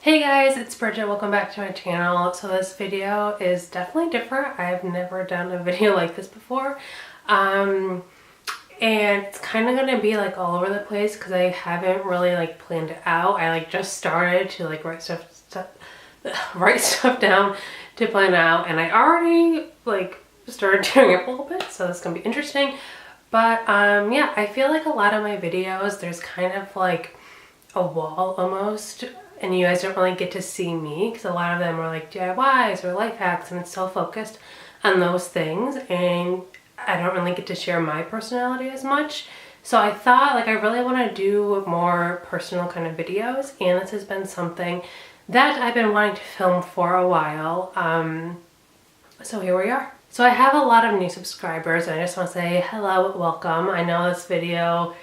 Hey guys, it's Bridget. Welcome back to my channel. So this video is definitely different. I've never done a video like this before. And it's kind of going to be like all over the place because I haven't really like planned it out. I like just started to like write stuff down to plan out, and I already like started doing it a little bit, so it's going to be interesting. But yeah, I feel like a lot of my videos, there's kind of like a wall almost, and you guys don't really get to see me because a lot of them are like DIYs or life hacks, and it's so focused on those things, and I don't really get to share my personality as much. So I thought like I really want to do more personal kind of videos, and this has been something that I've been wanting to film for a while. So here we are. So I have a lot of new subscribers, and I just want to say hello, welcome. I know this video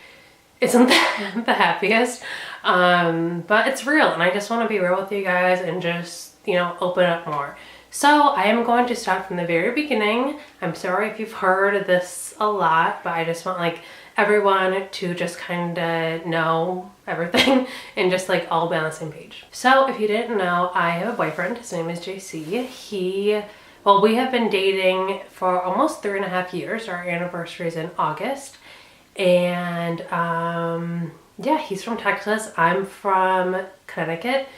isn't the happiest, but it's real, and I just want to be real with you guys and just, you know, open up more. So I am going to start from the very beginning. I'm sorry if you've heard this a lot, but I just want like everyone to just kind of know everything and just like all be on the same page. So if you didn't know, I have a boyfriend. His name is JC. Well, we have been dating for almost 3.5 years. Our anniversary is in August. And yeah, he's from Texas. I'm from Connecticut.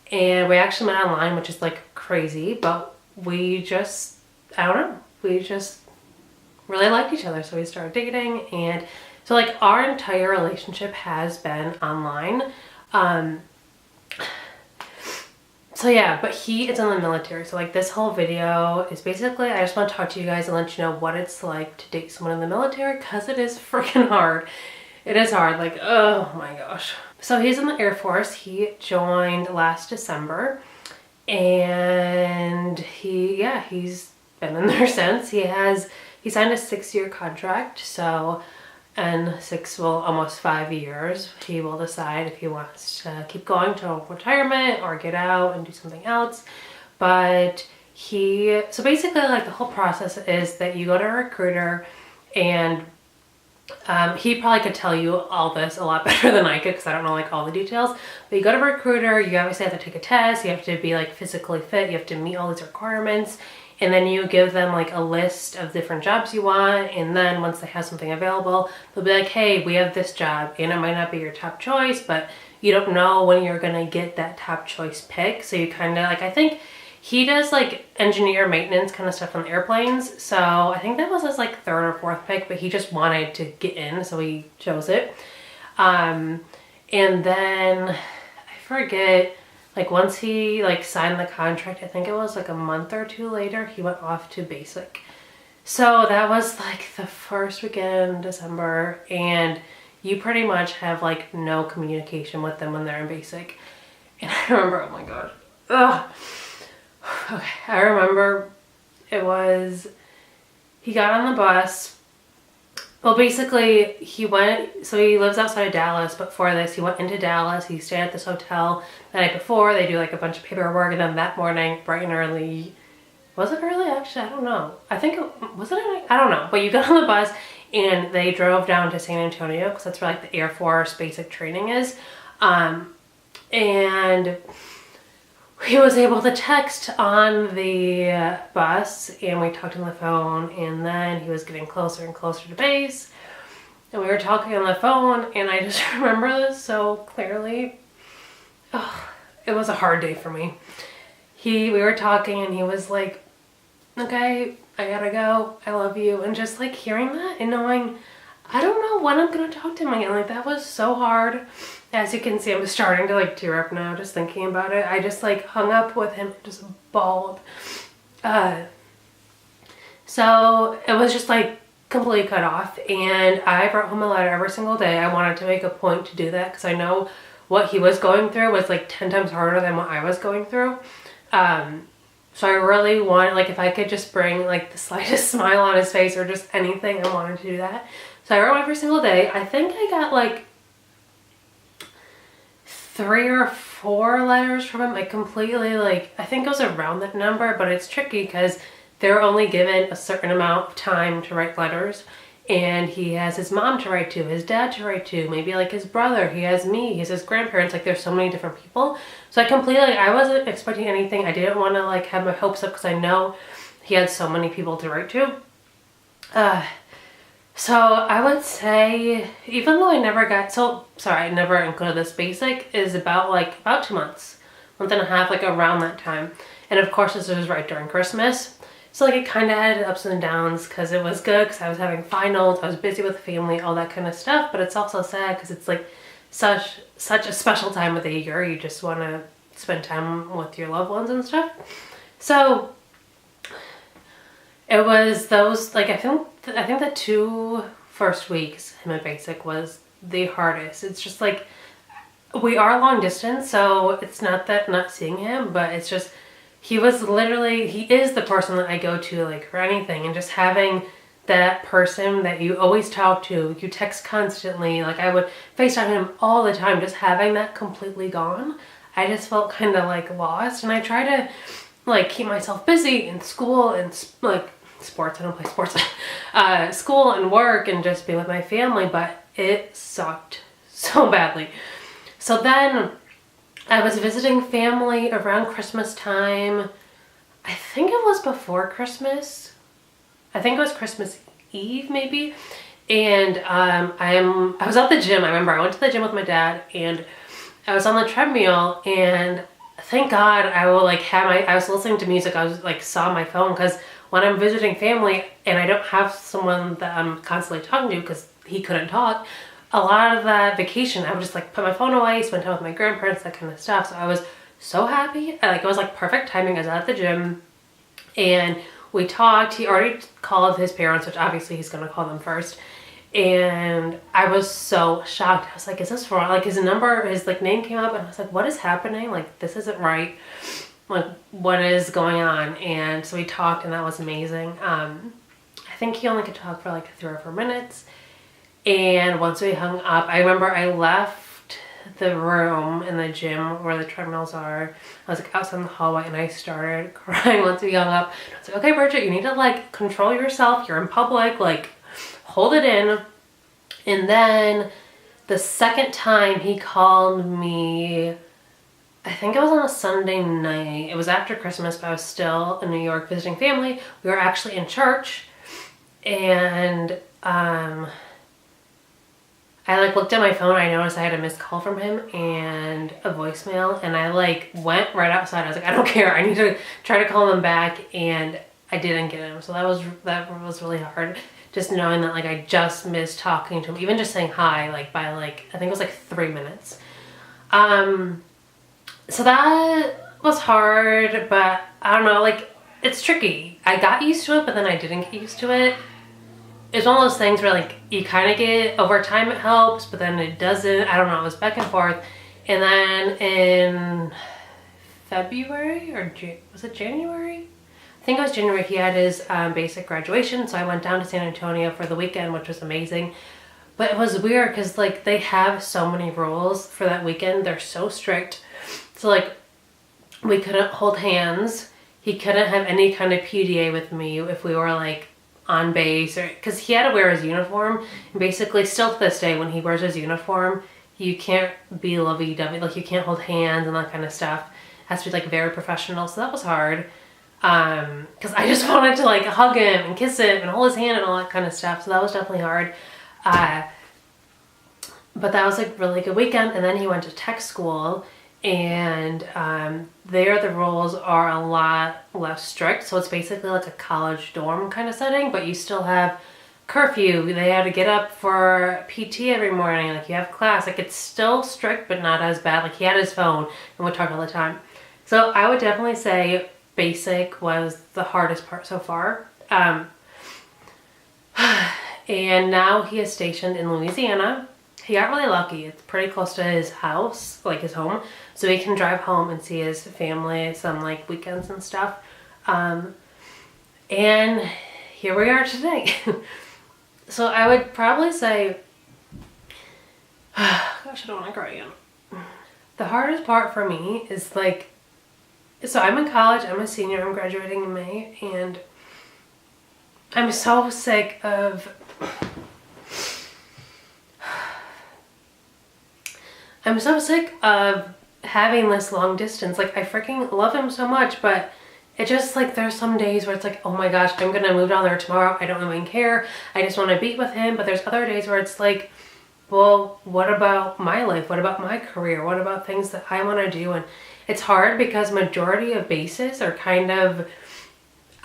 And we actually met online, which is like crazy, but we just, I don't know, we just really liked each other. So we started dating, and so like our entire relationship has been online. So yeah, but he is in the military. So like this whole video is basically, I just want to talk to you guys and let you know what it's like to date someone in the military, because it is freaking hard. It is hard, like, oh my gosh. So he's in the Air Force. He joined last December, and he's been in there since. He signed a 6-year contract, so in almost 5 years, he will decide if he wants to keep going till retirement or get out and do something else. But so basically like the whole process is that you go to a recruiter, and he probably could tell you all this a lot better than I could because I don't know like all the details. But you go to a recruiter, you obviously have to take a test, you have to be like physically fit, you have to meet all these requirements, and then you give them like a list of different jobs you want, and then once they have something available, they'll be like, hey, we have this job, and it might not be your top choice, but you don't know when you're gonna get that top choice pick. So you kind of like, I think he does like engineer maintenance kind of stuff on airplanes, so I think that was his like 3rd or 4th pick, but he just wanted to get in, so he chose it. And then I forget, like once he like signed the contract, I think it was like a month or 2 later, he went off to basic. So that was like the first weekend in December, and you pretty much have like no communication with them when they're in basic. And I remember, oh my god, ugh. Okay, I remember he got on the bus. Well, basically he lives outside of Dallas, but for this he went into Dallas. He stayed at this hotel the night before. They do like a bunch of paperwork, and then that morning, bright and early, was it early actually? I don't know. I think was it early? I don't know. But you got on the bus and they drove down to San Antonio because that's where like the Air Force basic training is. And he was able to text on the bus, and we talked on the phone, and then he was getting closer and closer to base, and we were talking on the phone, and I just remember this so clearly. Oh, it was a hard day for me. We were talking, and he was like, okay, I gotta go, I love you, and just like hearing that and knowing I don't know when I'm gonna talk to him again, like that was so hard. As you can see, I'm starting to like tear up now just thinking about it. I just like hung up with him, just bawled. So it was just like completely cut off, and I wrote him a letter every single day. I wanted to make a point to do that because I know what he was going through was like 10 times harder than what I was going through. So I really wanted, like, if I could just bring like the slightest smile on his face or just anything, I wanted to do that. So I wrote every single day. I think I got like 3 or 4 letters from him. I completely like, I think it was around that number, but it's tricky because they're only given a certain amount of time to write letters. and he has his mom to write to, his dad to write to, maybe like his brother, he has me, he has his grandparents, like there's so many different people. So I wasn't expecting anything. I didn't want to like have my hopes up because I know he had so many people to write to. So I would say, even though I never included this basic, is about 2 months, month and a half, like around that time. And of course this was right during Christmas. So like it kind of had ups and downs because it was good because I was having finals, I was busy with the family, all that kind of stuff. But it's also sad because it's like such a special time of the year. You just want to spend time with your loved ones and stuff. So it was those, like, I think the 2 first weeks in my basic was the hardest. It's just like, we are long distance, so it's not that not seeing him, but it's just, he is the person that I go to, like, for anything. And just having that person that you always talk to, you text constantly, like I would FaceTime him all the time, just having that completely gone, I just felt kind of like lost. And I try to like keep myself busy in school and like sports, I don't play sports, school and work and just be with my family, but it sucked so badly. So then I was visiting family around Christmas time. I think it was before Christmas. I think it was Christmas Eve maybe. And I was at the gym. I remember I went to the gym with my dad and I was on the treadmill, and thank God I was listening to music. I was like, saw my phone, because when I'm visiting family and I don't have someone that I'm constantly talking to because he couldn't talk, a lot of that vacation I would just like put my phone away, spend time with my grandparents, that kind of stuff. So I was so happy. It was like perfect timing. I was at the gym and we talked. He already called his parents, which obviously he's gonna call them first. And I was so shocked. I was like, is this wrong? Like his name came up and I was like, what is happening? Like, this isn't right. Like, what is going on? And so we talked and that was amazing. I think he only could talk for like 3 or 4 minutes. And once we hung up, I remember I left the room in the gym where the treadmills are. I was like outside in the hallway and I started crying once we hung up. I was like, okay, Bridget, you need to like control yourself. You're in public, like hold it in. And then the second time he called me, I think it was on a Sunday night. It was after Christmas, but I was still in New York visiting family. We were actually in church, and I like looked at my phone. I noticed I had a missed call from him and a voicemail, and I like went right outside. I was like, I don't care. I need to try to call him back, and I didn't get him. So that was really hard. Just knowing that like I just missed talking to him, even just saying hi, like by like I think it was like 3 minutes. So that was hard, but I don't know, like it's tricky. I got used to it, but then I didn't get used to it. It's one of those things where like you kind of get, over time it helps, but then it doesn't. I don't know, it was back and forth. And then in February, or was it January? I think it was January, he had his basic graduation, so I went down to San Antonio for the weekend, which was amazing. But it was weird because like they have so many rules for that weekend. They're so strict. So like we couldn't hold hands. He couldn't have any kind of PDA with me if we were like on base, or because he had to wear his uniform. And basically still to this day when he wears his uniform, you can't be lovey-dovey, like you can't hold hands and that kind of stuff. It has to be like very professional. So that was hard. Because I just wanted to like hug him and kiss him and hold his hand and all that kind of stuff. So that was definitely hard. But that was like really good weekend. And then he went to tech school, and there the rules are a lot less strict. So it's basically like a college dorm kind of setting, but you still have curfew. They had to get up for PT every morning. Like you have class. Like it's still strict, but not as bad. Like he had his phone and would talk all the time. So I would definitely say basic was the hardest part so far. And now he is stationed in Louisiana. He got really lucky. It's pretty close to his house, like his home. So he can drive home and see his family some like weekends and stuff. And here we are today. So I would probably say, gosh, I don't want to cry again. The hardest part for me is like, so I'm in college, I'm a senior, I'm graduating in May, and I'm so sick of I'm so sick of having this long distance. Like, I freaking love him so much, but it just, like, there's some days where it's like, oh my gosh, I'm gonna move down there tomorrow. I don't even care. I just want to be with him. But there's other days where it's like, well, what about my life? What about my career? What about things that I want to do? And it's hard because majority of bases are kind of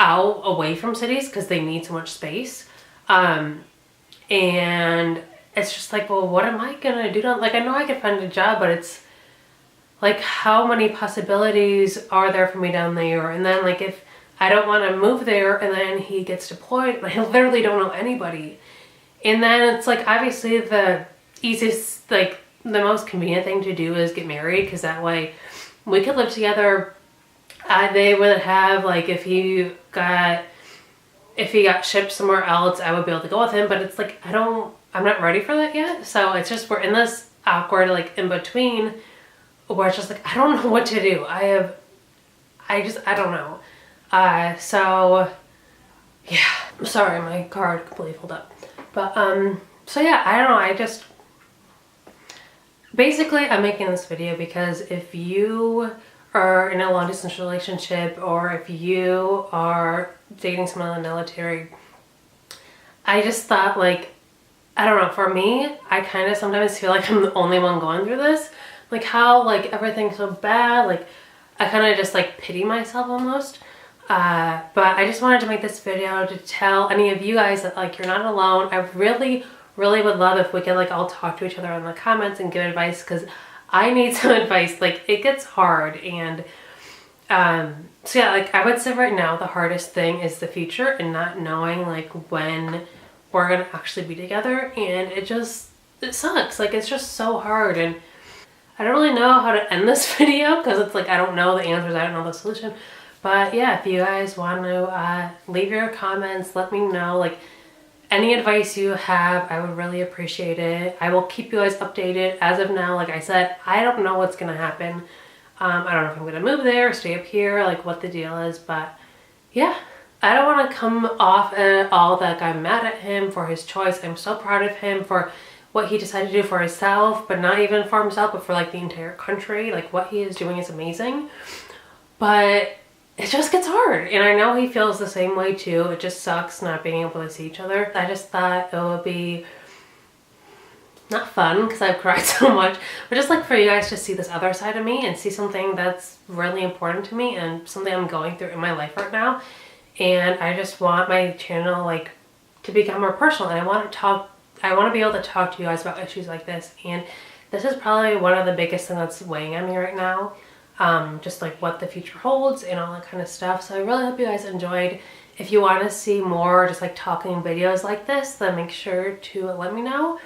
out away from cities because they need so much space. And it's just like, well, what am I gonna do? Like, I know I could find a job, but it's like, how many possibilities are there for me down there? And then, like, if I don't want to move there and then he gets deployed and I literally don't know anybody. And then it's like, obviously the easiest, like, the most convenient thing to do is get married, because that way we could live together. They would have, like, if he got shipped somewhere else, I would be able to go with him. But it's like, I'm not ready for that yet. So it's just, we're in this awkward, like, in between where it's just like, I don't know what to do. I don't know. So yeah, sorry, my card completely filled up. But, so yeah, I don't know. Basically, I'm making this video because if you are in a long distance relationship, or if you are dating someone in the military, I just thought, like, I don't know, for me, I kind of sometimes feel like I'm the only one going through this. Like, how, like, everything's so bad. Like, I kind of just, like, pity myself almost. But I just wanted to make this video to tell any of you guys that, like, you're not alone. I really would love if we could, like, all talk to each other in the comments and give advice, because I need some advice. Like, it gets hard. And so yeah, like, I would say right now the hardest thing is the future and not knowing, like, when we're gonna actually be together. And it sucks. Like, it's just so hard. And I don't really know how to end this video, because it's like, I don't know the answers, I don't know the solution. But yeah, if you guys want to leave your comments, let me know, like, any advice you have. I would really appreciate it. I will keep you guys updated. As of now, like I said, I don't know what's gonna happen. I don't know if I'm gonna move there or stay up here, like, what the deal is. But yeah, I don't want to come off at all like I'm mad at him for his choice. I'm so proud of him for what he decided to do for himself, but not even for himself, but for, like, the entire country. Like, what he is doing is amazing. But it just gets hard, and I know he feels the same way too. It just sucks not being able to see each other. I just thought it would be not fun, because I've cried so much, but just, like, for you guys to see this other side of me and see something that's really important to me and something I'm going through in my life right now. And I just want my channel, like, to become more personal, and I want to be able to talk to you guys about issues like this. And this is probably one of the biggest things that's weighing on me right now. Just, like, what the future holds and all that kind of stuff. So I really hope you guys enjoyed. If you want to see more just, like, talking videos like this, then make sure to let me know.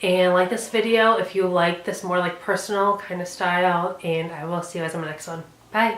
And like this video if you like this more, like, personal kind of style. And I will see you guys in the next one. Bye!